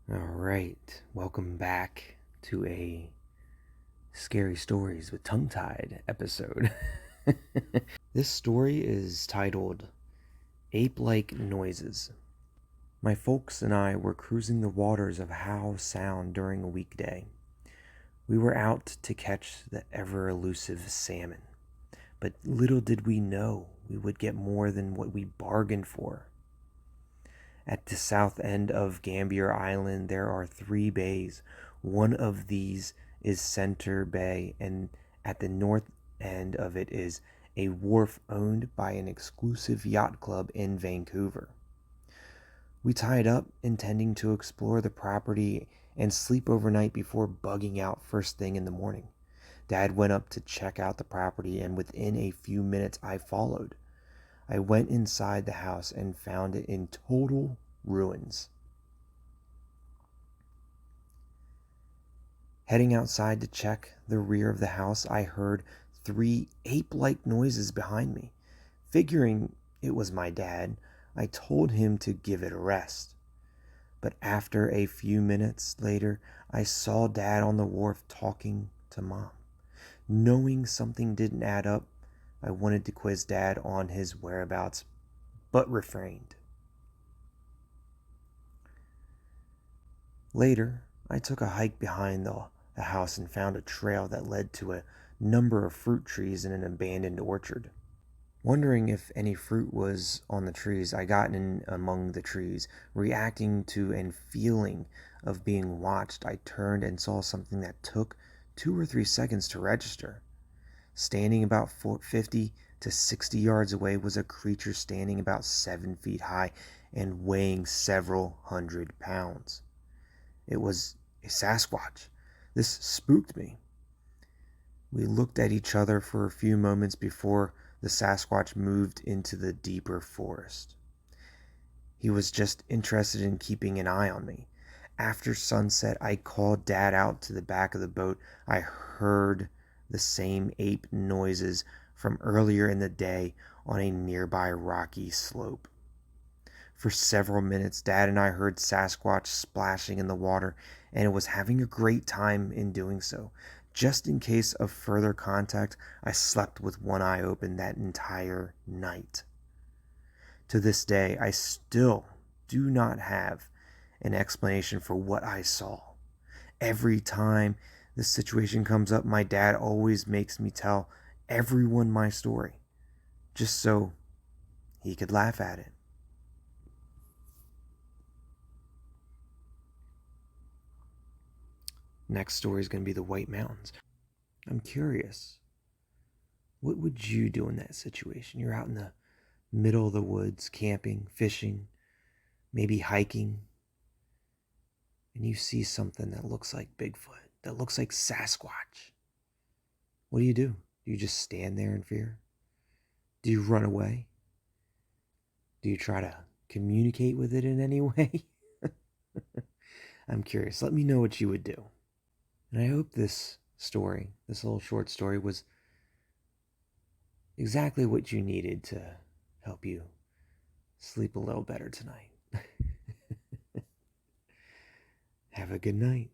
All right, welcome back to a Scary Stories with Tongue Tied episode. This story is titled Ape Like Noises. My folks and I were cruising the waters of Howe Sound during a weekday. We were out to catch the ever elusive salmon, but little did we know we would get more than what we bargained for. At the south end of Gambier Island, there are 3 bays. One of these is Center Bay, and at the north end of it is a wharf owned by an exclusive yacht club in Vancouver. We tied up, intending to explore the property and sleep overnight before bugging out first thing in the morning. Dad went up to check out the property, and within a few minutes I followed. I went inside the house and found it in total ruins. Heading outside to check the rear of the house, I heard 3 ape-like noises behind me. Figuring it was my dad, I told him to give it a rest. But after a few minutes later, I saw Dad on the wharf talking to Mom. Knowing something didn't add up, I wanted to quiz Dad on his whereabouts, but refrained. Later, I took a hike behind the house and found a trail that led to a number of fruit trees in an abandoned orchard. Wondering if any fruit was on the trees, I got in among the trees. Reacting to and feeling of being watched, I turned and saw something that took 2 or 3 seconds to register. Standing about 50 to 60 yards away was a creature standing about 7 feet high and weighing several hundred pounds. It was a Sasquatch. This spooked me. We looked at each other for a few moments before the Sasquatch moved into the deeper forest. He was just interested in keeping an eye on me. After sunset, I called Dad out to the back of the boat. I heard the same ape noises from earlier in the day on a nearby rocky slope. For several minutes, Dad and I heard Sasquatch splashing in the water, and it was having a great time in doing so. Just in case of further contact, I slept with one eye open that entire night. To this day, I still do not have an explanation for what I saw. Every time this situation comes up, my dad always makes me tell everyone my story, just so he could laugh at it. Next story is going to be the White Mountains. I'm curious, what would you do in that situation? You're out in the middle of the woods, camping, fishing, maybe hiking, and you see something that looks like Bigfoot, that looks like Sasquatch. What do? Do you just stand there in fear? Do you run away? Do you try to communicate with it in any way? I'm curious. Let me know what you would do. And I hope this story, this little short story, was exactly what you needed to help you sleep a little better tonight. Have a good night.